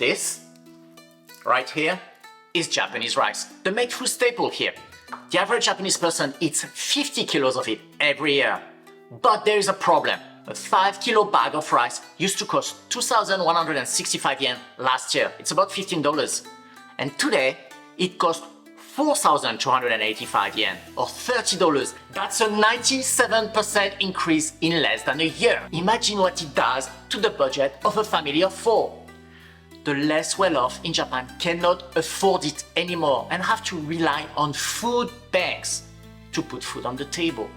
This, right here, is Japanese rice, the main food staple here. The average Japanese person eats 50 kilos of it every year. But there is a problem. A 5-kilo bag of rice used to cost 2,165 yen last year. It's about $15. And today, it costs 4,285 yen, or $30. That's a 97% increase in less than a year. Imagine what it does to the budget of a family of 4. The less well-off in Japan cannot afford it anymore and have to rely on food banks to put food on the table.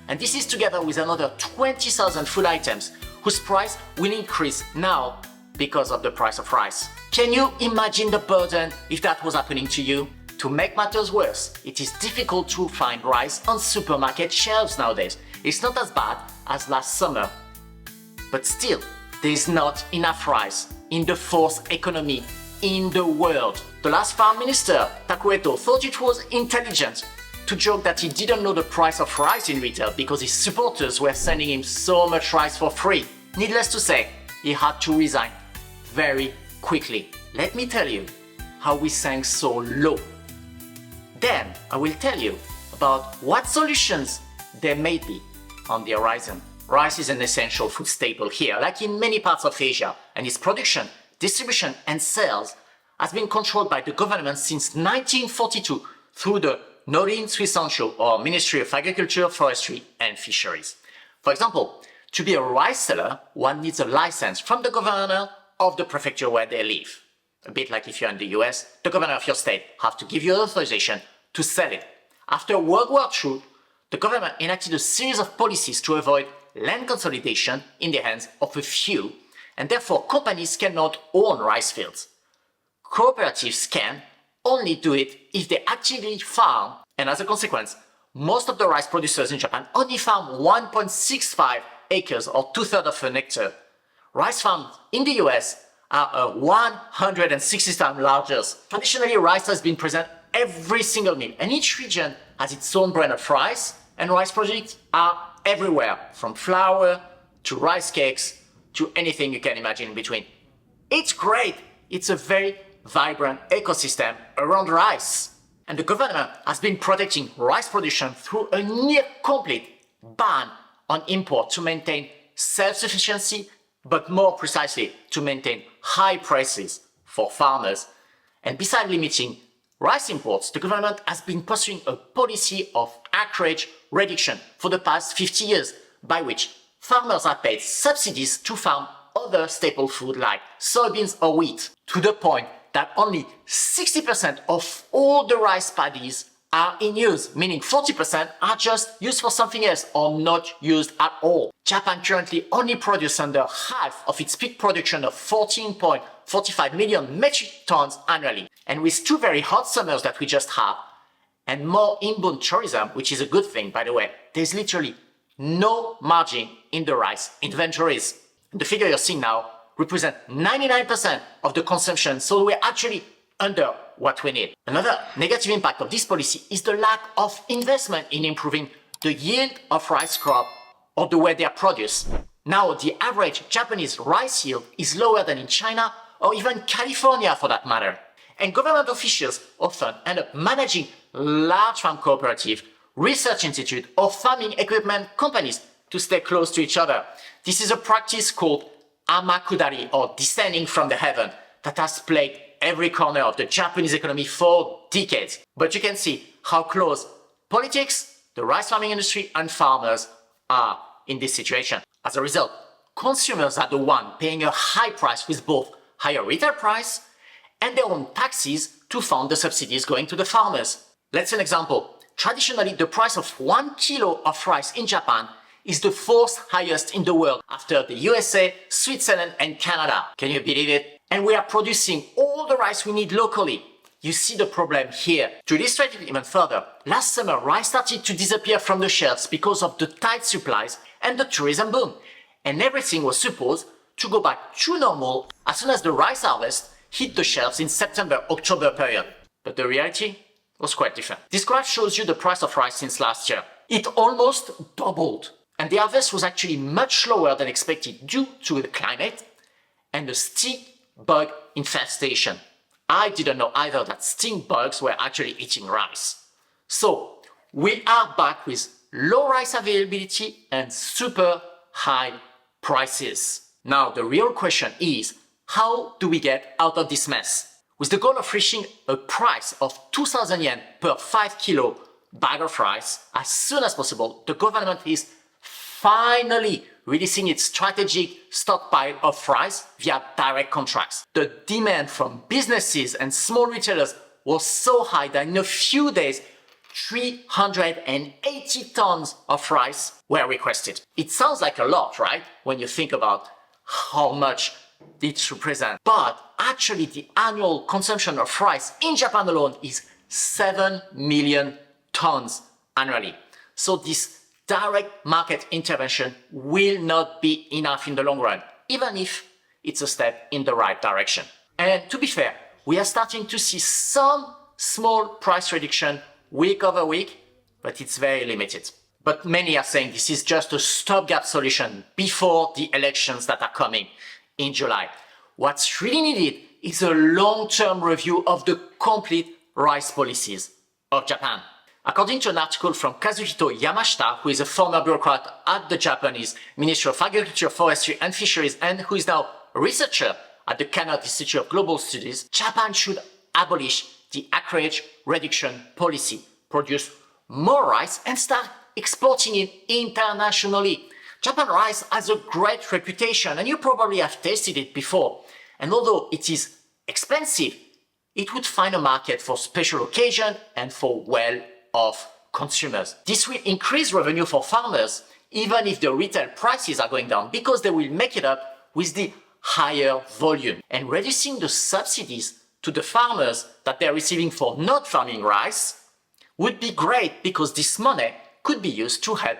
And this is together with another 20,000 food items whose price will increase now because of the price of rice. Can you imagine the burden if that was happening to you? To make matters worse, it is difficult to find rice on supermarket shelves nowadays. It's not as bad as last summer. But still, there is not enough rice in the fourth economy in the world. The last farm minister, Takueto, thought it was intelligent to joke that he didn't know the price of rice in retail because his supporters were sending him so much rice for free. Needless to say, he had to resign very quickly. Let me tell you how we sank so low. Then I will tell you about what solutions there may be on the horizon. Rice is an essential food staple here, like in many parts of Asia, and its production, distribution and sales has been controlled by the government since 1942 through the Norin Suisansho, or Ministry of Agriculture, Forestry and Fisheries. For example, to be a rice seller, one needs a license from the governor of the prefecture where they live. A bit like if you're in the US, the governor of your state has to give you authorization to sell it. After World War II, the government enacted a series of policies to avoid land consolidation in the hands of a few, and therefore companies cannot own rice fields. Cooperatives can only do it if they actively farm, and as a consequence, most of the rice producers in Japan only farm 1.65 acres or 2/3 of an hectare. Rice farms in the US are 160 times larger. Traditionally, rice has been present every single meal, and each region has its own brand of rice, and rice products are everywhere, from flour to rice cakes to anything you can imagine in between. It's great. It's a very vibrant ecosystem around rice. And the government has been protecting rice production through a near-complete ban on import to maintain self-sufficiency, but more precisely to maintain high prices for farmers. And besides limiting rice imports, the government has been pursuing a policy of acreage reduction for the past 50 years, by which farmers are paid subsidies to farm other staple food like soybeans or wheat, to the point that only 60% of all the rice paddies are in use, meaning 40% are just used for something else or not used at all. Japan currently only produces under half of its peak production of 14.45 million metric tons annually. And with 2 very hot summers that we just had, and more inbound tourism, which is a good thing, by the way, there's literally no margin in the rice inventories. And the figure you're seeing now represent 99% of the consumption, so we're actually under what we need. Another negative impact of this policy is the lack of investment in improving the yield of rice crop or the way they are produced. Now, the average Japanese rice yield is lower than in China or even California for that matter. And government officials often end up managing large farm cooperative, research institute or farming equipment companies to stay close to each other. This is a practice called amakudari, or descending from the heaven, that has plagued every corner of the Japanese economy for decades. But you can see how close politics, the rice farming industry and farmers are in this situation. As a result, consumers are the one paying a high price with both higher retail price and their own taxes to fund the subsidies going to the farmers. Let's say an example. Traditionally, the price of 1 kilo of rice in Japan is the 4th highest in the world after the USA, Switzerland and Canada. Can you believe it? And we are producing all the rice we need locally. You see the problem here. To illustrate it even further, last summer rice started to disappear from the shelves because of the tight supplies and the tourism boom. And everything was supposed to go back to normal as soon as the rice harvest hit the shelves in September-October period. But the reality was quite different. This graph shows you the price of rice since last year. It almost doubled. And the harvest was actually much lower than expected due to the climate and the stick bug infestation. I didn't know either that stink bugs were actually eating rice. So we are back with low rice availability and super high prices. Now the real question is, how do we get out of this mess? With the goal of reaching a price of 2,000 yen per 5 kilo bag of rice as soon as possible, the government is finally releasing its strategic stockpile of rice via direct contracts. The demand from businesses and small retailers was so high that in a few days, 380 tons of rice were requested. It sounds like a lot, right? When you think about how much it represents. But actually the annual consumption of rice in Japan alone is 7 million tons annually. So this direct market intervention will not be enough in the long run, even if it's a step in the right direction. And to be fair, we are starting to see some small price reduction week over week, but it's very limited. But many are saying this is just a stopgap solution before the elections that are coming in July. What's really needed is a long-term review of the complete rice policies of Japan. According to an article from Kazuhito Yamashita, who is a former bureaucrat at the Japanese Ministry of Agriculture, Forestry and Fisheries and who is now a researcher at the Canada Institute of Global Studies, Japan should abolish the acreage reduction policy, produce more rice and start exporting it internationally. Japan rice has a great reputation and you probably have tasted it before. And although it is expensive, it would find a market for special occasion and for well-off consumers. This will increase revenue for farmers even if the retail prices are going down because they will make it up with the higher volume. And reducing the subsidies to the farmers that they're receiving for not farming rice would be great because this money could be used to help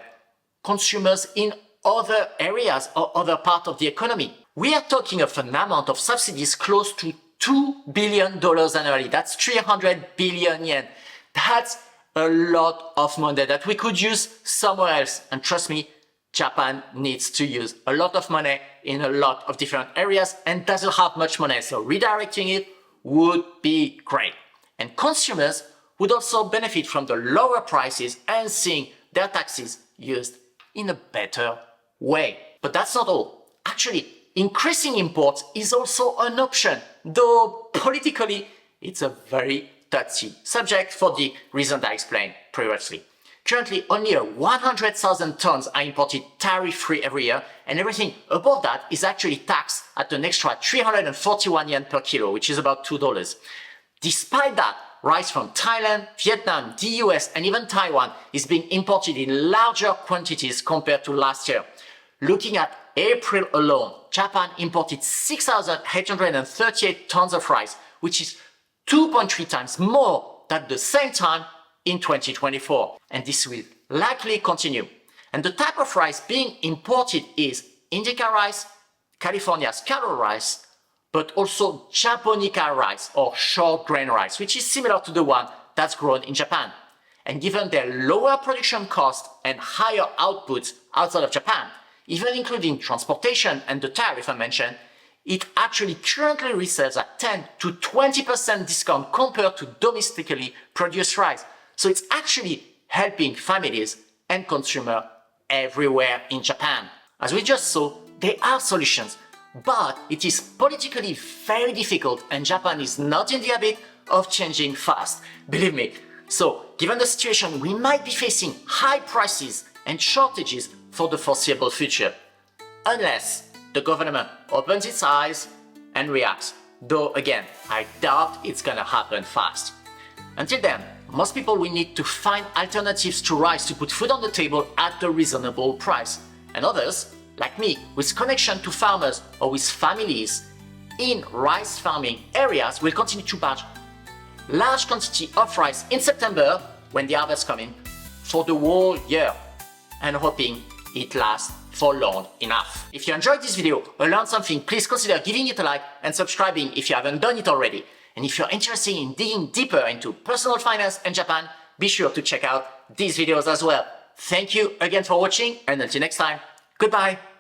consumers in other areas or other parts of the economy. We are talking of an amount of subsidies close to $2 billion annually. That's 300 billion yen. That's a lot of money that we could use somewhere else. And trust me, Japan needs to use a lot of money in a lot of different areas and doesn't have much money. So redirecting it would be great. And consumers would also benefit from the lower prices and seeing their taxes used in a better way. But that's not all. Actually, increasing imports is also an option, though politically it's a very touchy subject for the reason I explained previously. Currently, only 100,000 tons are imported tariff-free every year, and everything above that is actually taxed at an extra 341 yen per kilo, which is about $2. Despite that, rice from Thailand, Vietnam, the US, and even Taiwan is being imported in larger quantities compared to last year. Looking at April alone, Japan imported 6,838 tons of rice, which is 2.3 times more than the same time in 2024. And this will likely continue. And the type of rice being imported is Indica rice, California's cattle rice, but also Japonica rice or short grain rice, which is similar to the one that's grown in Japan. And given their lower production cost and higher outputs outside of Japan, even including transportation and the tariff I mentioned, it actually currently resells at 10 to 20% discount compared to domestically produced rice. So it's actually helping families and consumers everywhere in Japan. As we just saw, there are solutions, but it is politically very difficult and Japan is not in the habit of changing fast. Believe me. So, given the situation, we might be facing high prices and shortages for the foreseeable future. Unless the government opens its eyes and reacts. Though again, I doubt it's gonna happen fast. Until then, most people will need to find alternatives to rice to put food on the table at a reasonable price. And others, like me, with connection to farmers or with families in rice farming areas will continue to batch large quantity of rice in September when the harvest comes in for the whole year and hoping it lasts for long enough. If you enjoyed this video or learned something, please consider giving it a like and subscribing if you haven't done it already. And if you're interested in digging deeper into personal finance and Japan, be sure to check out these videos as well. Thank you again for watching and until next time, goodbye.